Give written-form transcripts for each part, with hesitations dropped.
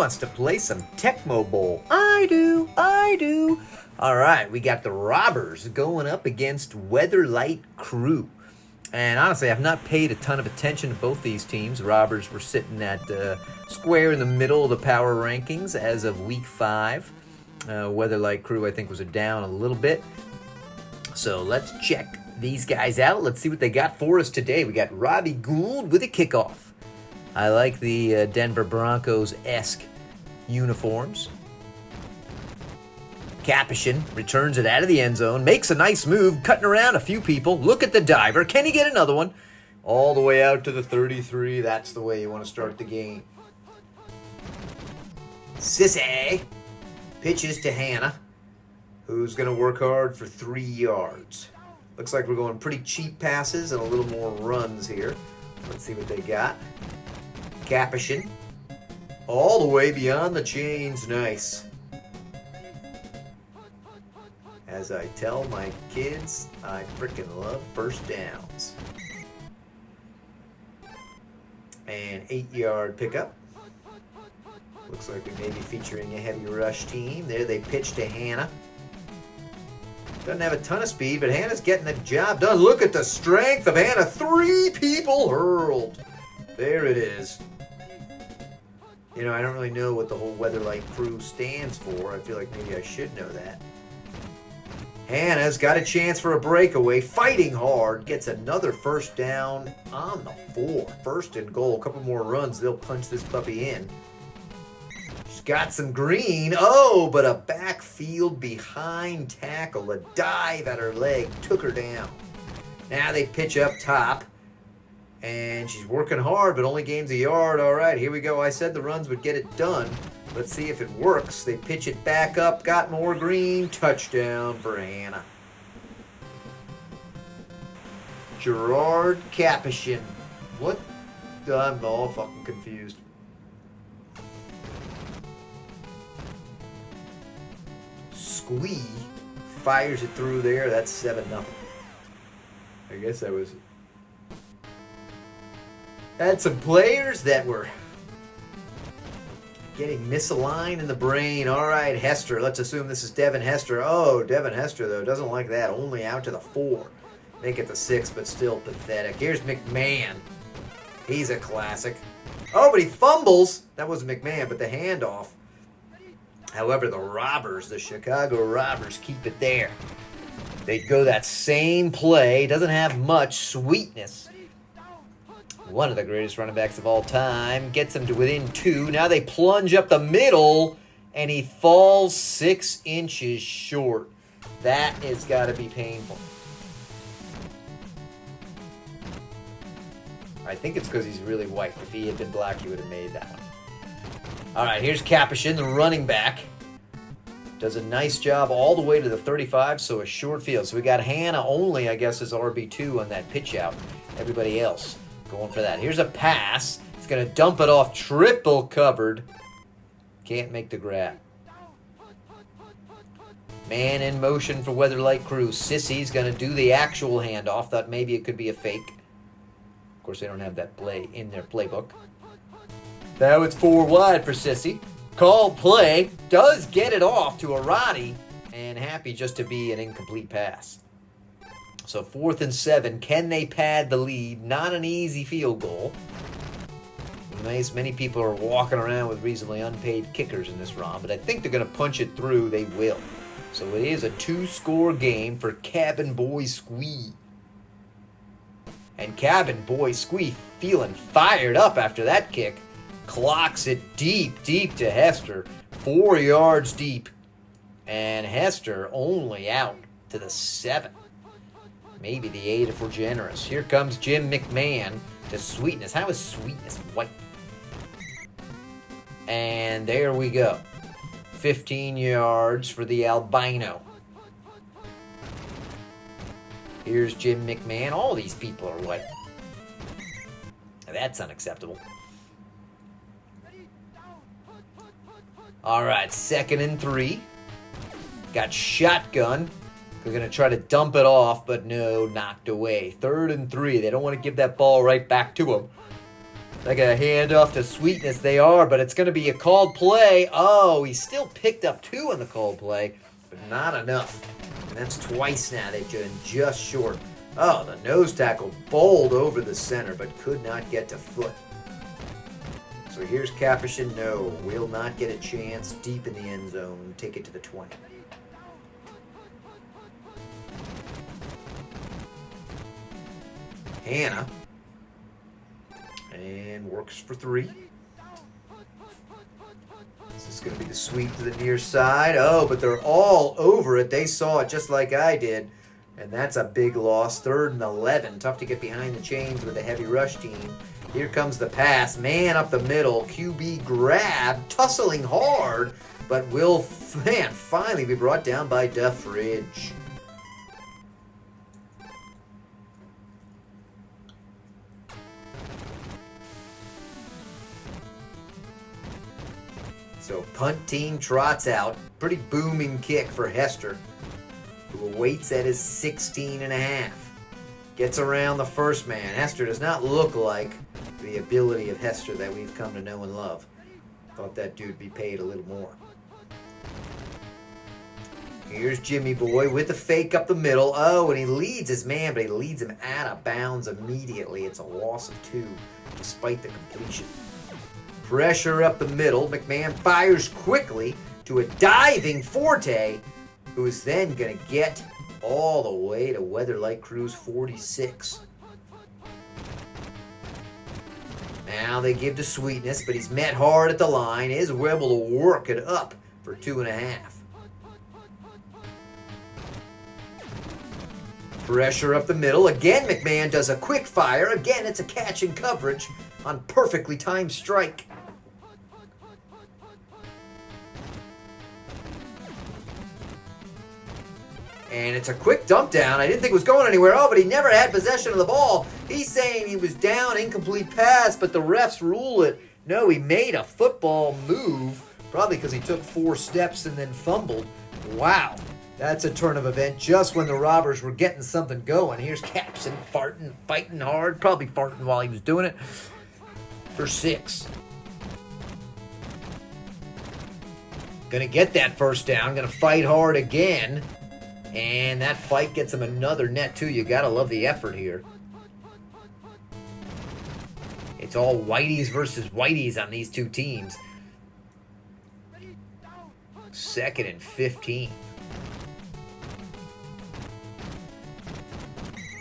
wants to play some Tecmo Bowl? I do. All right, we got the Robbers going up against Weatherlight Crew. And honestly, I've not paid a ton of attention to both these teams. The Robbers were sitting at square in the middle of the power rankings as of week 5. Weatherlight Crew, I think, was down a little bit. So let's check these guys out. Let's see what they got for us today. We got Robbie Gould with a kickoff. I like the Denver Broncos-esque uniforms. Capuchin returns it out of the end zone, makes a nice move, cutting around a few people. Look at the diver. Can he get another one? All the way out to the 33. That's the way you want to start the game. Sissy pitches to Hannah, who's going to work hard for 3 yards. Looks like we're going pretty cheap passes and a little more runs here. Let's see what they got. Capuchin, all the way beyond the chains. Nice. As I tell my kids, I freaking love first downs. And 8-yard pickup. Looks like we may be featuring a heavy rush team. There they pitch to Hannah. Doesn't have a ton of speed, but Hannah's getting the job done. Look at the strength of Hannah. 3 people hurled. There it is. You know, I don't really know what the whole Weatherlight Crew stands for. I feel like maybe I should know that. Hannah's got a chance for a breakaway, fighting hard, gets another first down on the 4. First and goal, a couple more runs, they'll punch this puppy in. She's got some green. Oh, but a backfield behind tackle, a dive at her leg, took her down. Now they pitch up top, and she's working hard, but only gains a yard. All right, here we go. I said the runs would get it done. Let's see if it works. They pitch it back up, got more green. Touchdown for Hannah. Gerard Capuchin. What? I'm all fucking confused. Squee fires it through there. That's 7-0. I guess that was... Had some players that were getting misaligned in the brain. All right, Hester. Let's assume this is Devin Hester. Oh, Devin Hester, though, doesn't like that. Only out to the 4. Make it the 6, but still pathetic. Here's McMahon. He's a classic. Oh, but he fumbles. That wasn't McMahon, but the handoff. However, the Robbers, the Chicago Robbers, keep it there. They'd go that same play. Doesn't have much sweetness. One of the greatest running backs of all time. Gets him to within 2. Now they plunge up the middle, and he falls 6 inches short. That has got to be painful. I think it's because he's really white. If he had been black, he would have made that one. All right, here's Capuchin, the running back. Does a nice job all the way to the 35, so a short field. So we got Hannah only, I guess, as RB2 on that pitch out. Everybody else going for that. Here's a pass. It's going to dump it off. Triple covered. Can't make the grab. Man in motion for Weatherlight Crew. Sissy's going to do the actual handoff. Thought maybe it could be a fake. Of course, they don't have that play in their playbook. Now it's 4 wide for Sissy. Called play. Does get it off to Arati. And happy just to be an incomplete pass. So 4th and 7. Can they pad the lead? Not an easy field goal. Nice. Many people are walking around with reasonably unpaid kickers in this round, but I think they're going to punch it through. They will. So it is a 2-score game for Cabin Boy Squee. And Cabin Boy Squee feeling fired up after that kick. Clocks it deep to Hester. 4 yards deep. And Hester only out to the 7. Maybe the 8 if we're generous. Here comes Jim McMahon to Sweetness. How is Sweetness white? And there we go. 15 yards for the albino. Here's Jim McMahon. All these people are white. That's unacceptable. All right, 2nd and 3. Got shotgun. They're going to try to dump it off, but no, knocked away. 3rd and 3. They don't want to give that ball right back to him. Like a handoff to Sweetness they are, but it's going to be a called play. Oh, he still picked up 2 on the called play, but not enough. And that's twice now. They've been just short. Oh, the nose tackle bowled over the center, but could not get to foot. So here's Capuchin. No, will not get a chance deep in the end zone. Take it to the 20. Hannah. And works for 3. This is going to be the sweep to the near side. Oh, but they're all over it. They saw it just like I did. And that's a big loss. 3rd and 11. Tough to get behind the chains with a heavy rush team. Here comes the pass. Man up the middle. QB grab. Tussling hard. But will finally be brought down by Duffridge. So punt team trots out. Pretty booming kick for Hester, who awaits at his 16.5. Gets around the first man. Hester does not look like the ability of Hester that we've come to know and love. Thought that dude be paid a little more. Here's Jimmy Boy with the fake up the middle. Oh, and he leads his man, but he leads him out of bounds immediately. It's a loss of 2, despite the completion. Pressure up the middle. McMahon fires quickly to a diving Forte, who is then going to get all the way to Weatherlight Cruz 46. Now they give to Sweetness, but he's met hard at the line. Is able to work it up for 2.5. Pressure up the middle. Again, McMahon does a quick fire. Again, it's a catch and coverage on perfectly timed strike. And it's a quick dump down. I didn't think it was going anywhere. Oh, but he never had possession of the ball. He's saying he was down, incomplete pass, but the refs rule it. No, he made a football move, probably because he took 4 steps and then fumbled. Wow, that's a turn of event just when the Robbers were getting something going. Here's Capson farting, fighting hard, probably farting while he was doing it, for 6. Gonna get that first down, gonna fight hard again. And that fight gets him another net, too. You got to love the effort here. It's all Whiteys versus Whiteys on these 2 teams. 2nd and 15.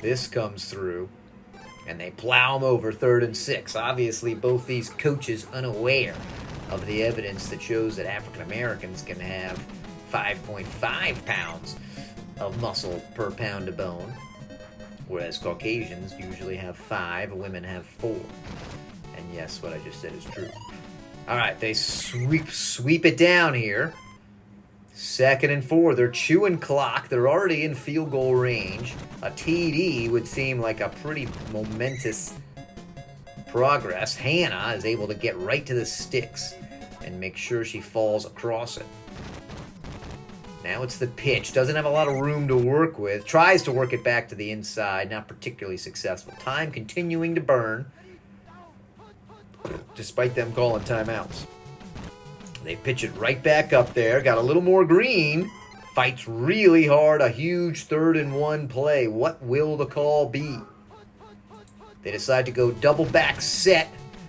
This comes through. And they plow him over 3rd and 6. Obviously, both these coaches unaware of the evidence that shows that African Americans can have 5.5 pounds of muscle per pound of bone, whereas Caucasians usually have 5, women have 4. And yes, what I just said is true. All right, they sweep it down here. 2nd and 4. They're chewing clock. They're already in field goal range. A TD would seem like a pretty momentous progress. Hannah is able to get right to the sticks and make sure she falls across it. Now it's the pitch. Doesn't have a lot of room to work with. Tries to work it back to the inside. Not particularly successful. Time continuing to burn, despite them calling timeouts. They pitch it right back up there. Got a little more green. Fights really hard. A huge 3rd and 1 play. What will the call be? They decide to go double back set.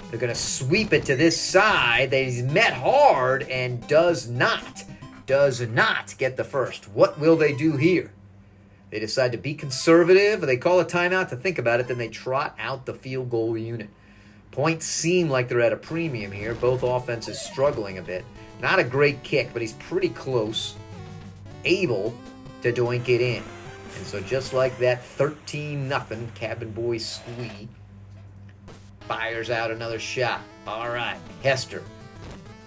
They're going to sweep it to this side. He's met hard and does not get the first. What will they do here? They decide to be conservative. They call a timeout to think about it. Then they trot out the field goal unit. Points seem like they're at a premium here. Both offenses struggling a bit. Not a great kick, but he's pretty close. Able to doink it in. And so just like that 13-0 Cabin Boy squee, fires out another shot. All right, Hester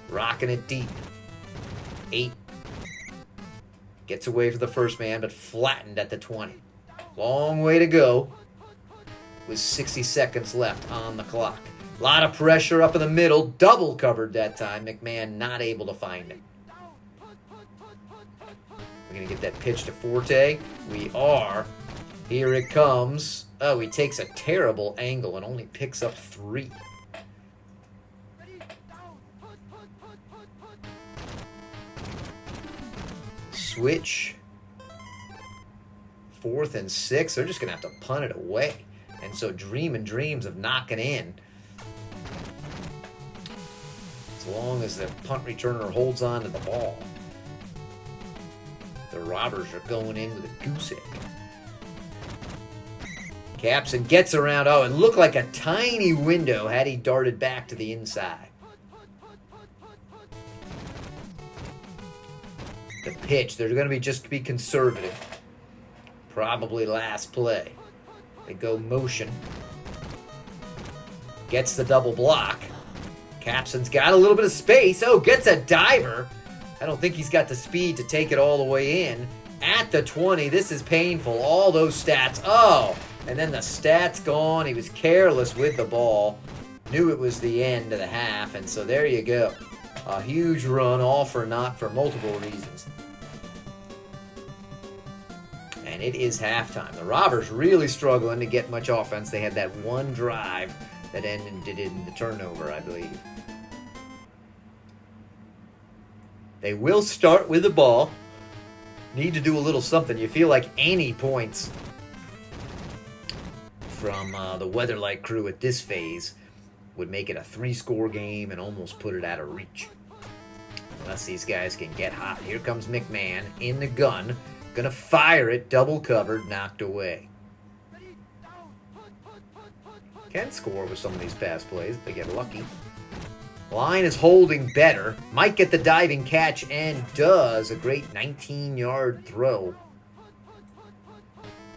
rocking it deep. 8. Gets away from the first man, but flattened at the 20. Long way to go with 60 seconds left on the clock. A lot of pressure up in the middle. Double covered that time. McMahon not able to find it. We're going to get that pitch to Forte. We are. Here it comes. Oh, he takes a terrible angle and only picks up 3. switch. 4th and 6. They're just going to have to punt it away. And so dreaming dreams of knocking in. As long as the punt returner holds on to the ball. The Robbers are going in with a goose egg. Capson gets around. Oh, it looked like a tiny window had he darted back to the inside. The pitch, they're going to just be conservative. Probably last play. They go motion. Gets the double block. Capson's got a little bit of space. Oh, gets a diver. I don't think he's got the speed to take it all the way in. At the 20, this is painful. All those stats. Oh, and then the stats gone. He was careless with the ball. Knew it was the end of the half, and so there you go. A huge run, all for naught for multiple reasons. And it is halftime. The Robbers really struggling to get much offense. They had that one drive that ended in the turnover, I believe. They will start with the ball. Need to do a little something. You feel like any points from the Weatherlight crew at this phase would make it a 3-score game and almost put it out of reach. Unless these guys can get hot. Here comes McMahon in the gun. Gonna fire it, double covered, knocked away. Can score with some of these pass plays if they get lucky. Line is holding better. Might get the diving catch and does. A great 19-yard throw.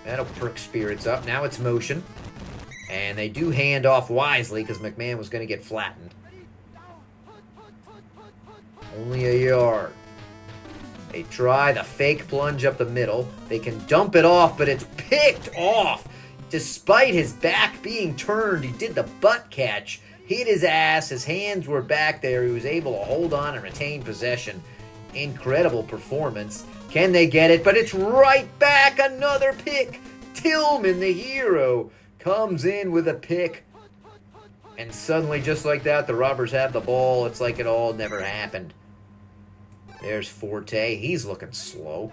That'll perk spirits up. Now it's motion. And they do hand off wisely because McMahon was going to get flattened. Only a yard. They try the fake plunge up the middle. They can dump it off, but it's picked off. Despite his back being turned, he did the butt catch. Hit his ass. His hands were back there. He was able to hold on and retain possession. Incredible performance. Can they get it? But it's right back. Another pick. Tillman, the hero, comes in with a pick. And suddenly, just like that, the Robbers have the ball. It's like it all never happened. There's Forte. He's looking slow.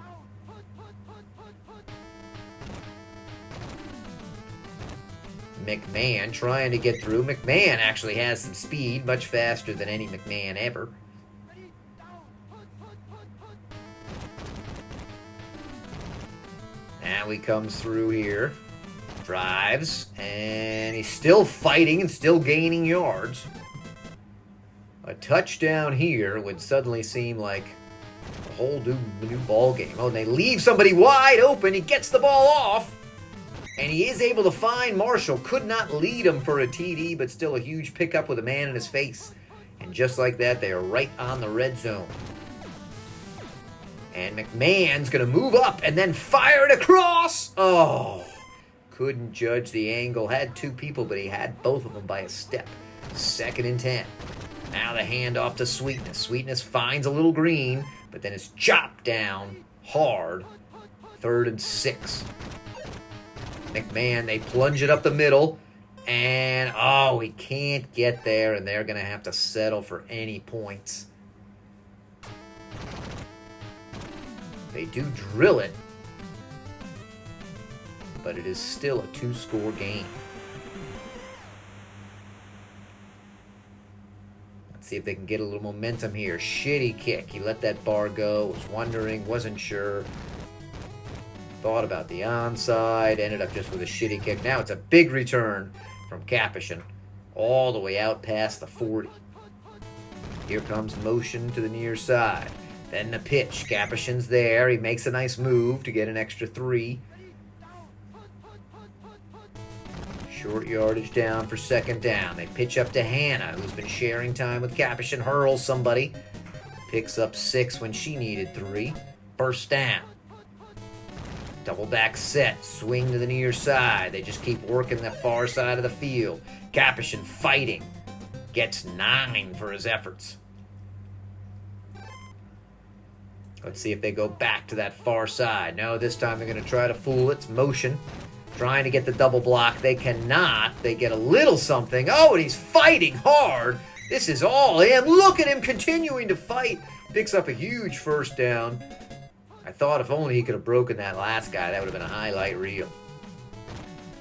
McMahon trying to get through. McMahon actually has some speed, much faster than any McMahon ever. Now he comes through here. Drives. And he's still fighting and still gaining yards. A touchdown here would suddenly seem like a whole new ball game. Oh, and they leave somebody wide open. He gets the ball off. And he is able to find Marshall. Could not lead him for a TD, but still a huge pickup with a man in his face. And just like that, they are right on the red zone. And McMahon's going to move up and then fire it across. Oh, couldn't judge the angle. Had two people, but he had both of them by a step. 2nd and 10. Now the handoff to Sweetness. Sweetness finds a little green, but then is chopped down hard. 3rd and 6. McMahon, they plunge it up the middle. And, oh, he can't get there, and they're going to have to settle for any points. They do drill it, but it is still a 2-score game. See if they can get a little momentum here. Shitty kick. He let that bar go. Was wondering. Wasn't sure. Thought about the onside. Ended up just with a shitty kick. Now it's a big return from Capuchin. All the way out past the 40. Here comes motion to the near side. Then the pitch. Capuchin's there. He makes a nice move to get an extra 3. Short yardage down for 2nd down. They pitch up to Hannah, who's been sharing time with Capuchin. Hurls somebody. Picks up 6 when she needed 3. First down. Double back set. Swing to the near side. They just keep working the far side of the field. Capuchin fighting. Gets 9 for his efforts. Let's see if they go back to that far side. No, this time they're going to try to fool it. It's motion. Trying to get the double block. They cannot. They get a little something. Oh, and he's fighting hard. This is all him. Look at him continuing to fight. Picks up a huge first down. I thought if only he could have broken that last guy, that would have been a highlight reel.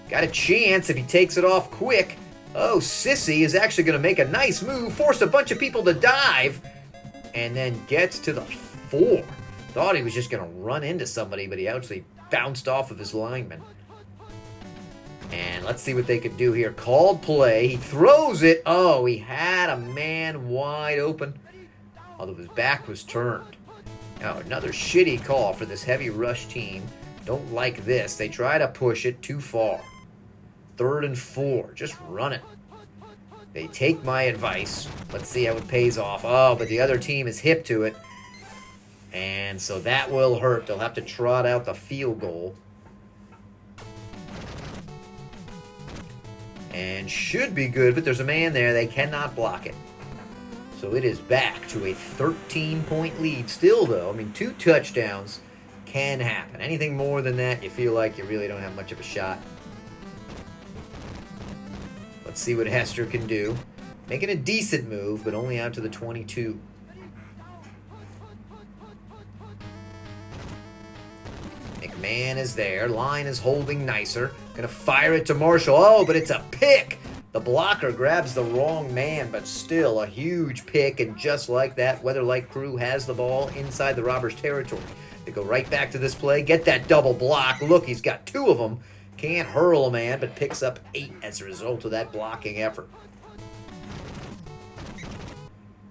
Got a chance if he takes it off quick. Oh, Sissy is actually going to make a nice move, force a bunch of people to dive, and then gets to the 4. Thought he was just going to run into somebody, but he actually bounced off of his lineman. And let's see what they can do here. Called play. He throws it. Oh, he had a man wide open, although his back was turned. Now, another shitty call for this heavy rush team. Don't like this. They try to push it too far. 3rd and 4. Just run it. They take my advice. Let's see how it pays off. Oh, but the other team is hip to it. And so that will hurt. They'll have to trot out the field goal. And should be good, but there's a man there. They cannot block it. So it is back to a 13-point lead. Still, though, I mean, 2 touchdowns can happen. Anything more than that, you feel like you really don't have much of a shot. Let's see what Hester can do. Making a decent move, but only out to the 22. McMahon is there. Line is holding nicer. Gonna fire it to Marshall. Oh, but it's a pick. The blocker grabs the wrong man, but still a huge pick. And just like that, Weatherlight crew has the ball inside the Robbers' territory. They go right back to this play. Get that double block. Look, he's got 2 of them. Can't hurl a man, but picks up 8 as a result of that blocking effort.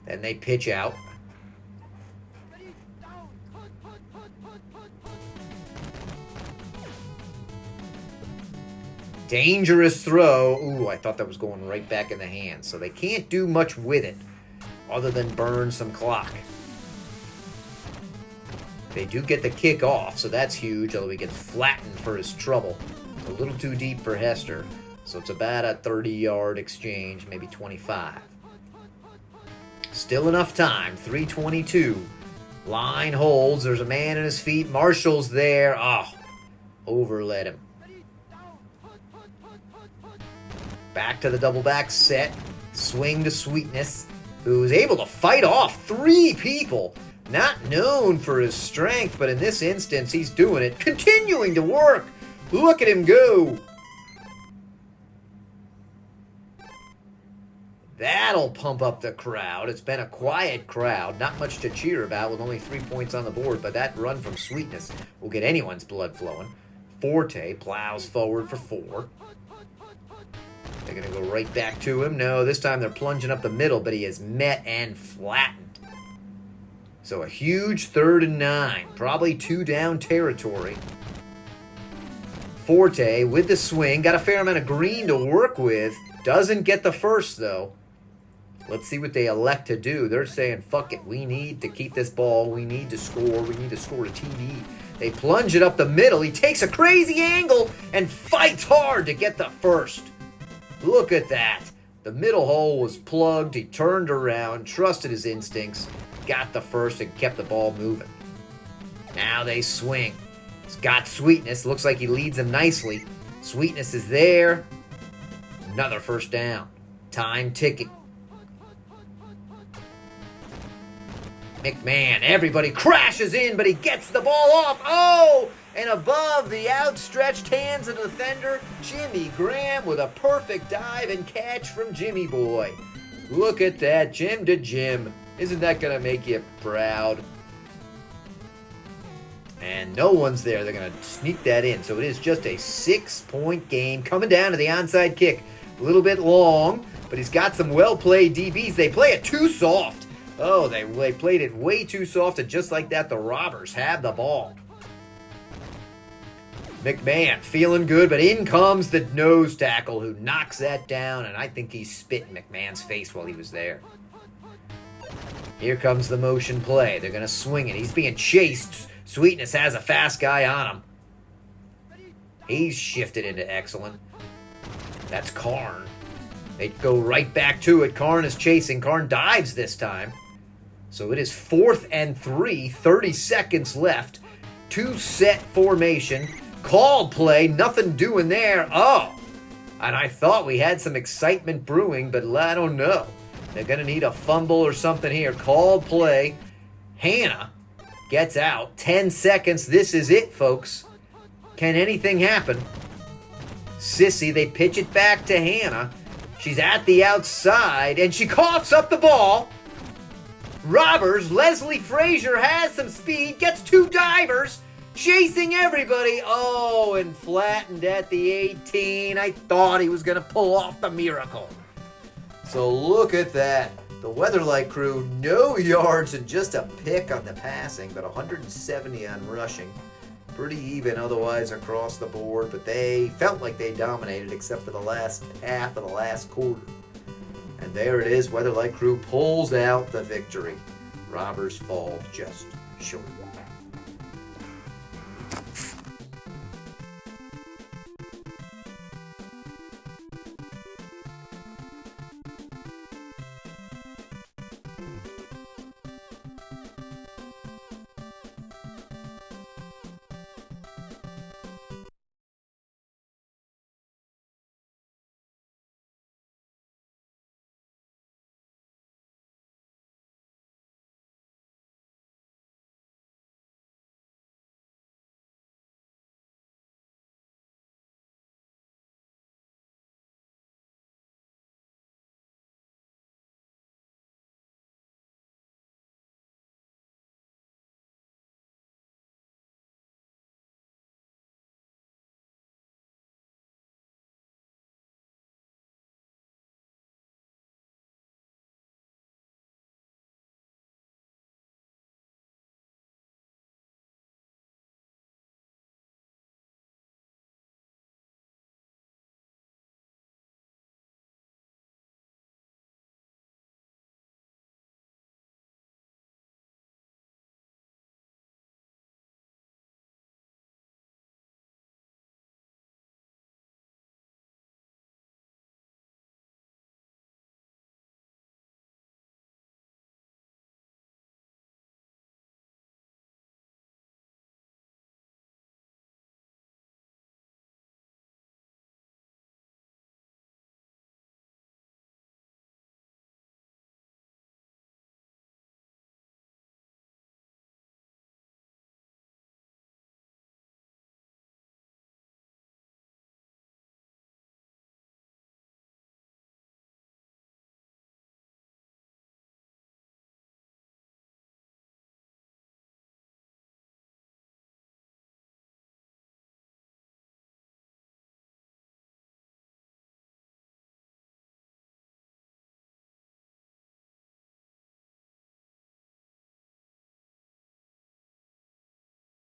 Then they pitch out. Dangerous throw. Ooh, I thought that was going right back in the hands. So they can't do much with it other than burn some clock. They do get the kick off, so that's huge, although he gets flattened for his trouble. It's a little too deep for Hester, so it's about a 30-yard exchange, maybe 25. Still enough time, 3:22. Line holds, there's a man in his feet. Marshall's there. Oh, overled him. Back to the double back set. Swing to Sweetness, who is able to fight off 3 people. Not known for his strength, but in this instance, he's doing it. Continuing to work. Look at him go. That'll pump up the crowd. It's been a quiet crowd. Not much to cheer about with only 3 points on the board, but that run from Sweetness will get anyone's blood flowing. Forte plows forward for 4. They're going to go right back to him. No, this time they're plunging up the middle, but he is met and flattened. So a huge 3rd and 9. Probably 2 down territory. Forte with the swing. Got a fair amount of green to work with. Doesn't get the first, though. Let's see what they elect to do. They're saying, fuck it. We need to keep this ball. We need to score. We need to score a TD. They plunge it up the middle. He takes a crazy angle and fights hard to get the first. Look at that. The middle hole was plugged. He turned around, trusted his instincts, got the first, and kept the ball moving. Now they swing. It's got Sweetness. Looks like he leads them nicely. Sweetness is there. Another first down. Time ticking. McMahon, everybody crashes in, but he gets the ball off. Oh! And above the outstretched hands of the defender, Jimmy Graham with a perfect dive and catch from Jimmy Boy. Look at that, Jim to Jim. Isn't that going to make you proud? And no one's there. They're going to sneak that in. So it is just a 6-point game. Coming down to the onside kick. A little bit long, but he's got some well-played DBs. They play it too soft. Oh, they played it way too soft, and just like that, the Robbers have the ball. McMahon feeling good, but in comes the nose tackle who knocks that down, and I think he spit in McMahon's face while he was there. Here comes the motion play. They're going to swing it. He's being chased. Sweetness has a fast guy on him. He's shifted into excellent. That's Karn. They go right back to it. Karn is chasing. Karn dives this time. So it is 4th and 3. 30 seconds left. 2-set formation. Called play. Nothing doing there. Oh. And I thought we had some excitement brewing, but I don't know. They're going to need a fumble or something here. Called play. Hannah Gets out. 10 seconds. This is it, folks. Can anything happen? Sissy, they pitch it back to Hannah. She's at the outside, and she coughs up the ball. Robbers, Leslie Frazier has some speed, gets 2 divers, chasing everybody. Oh, and flattened at the 18. I thought he was going to pull off the miracle. So look at that. The Weatherlight crew, no yards and just a pick on the passing, but 170 on rushing. Pretty even otherwise across the board, but they felt like they dominated except for the last half of the last quarter. And there it is, Weatherlight crew pulls out the victory. Robbers fall just short.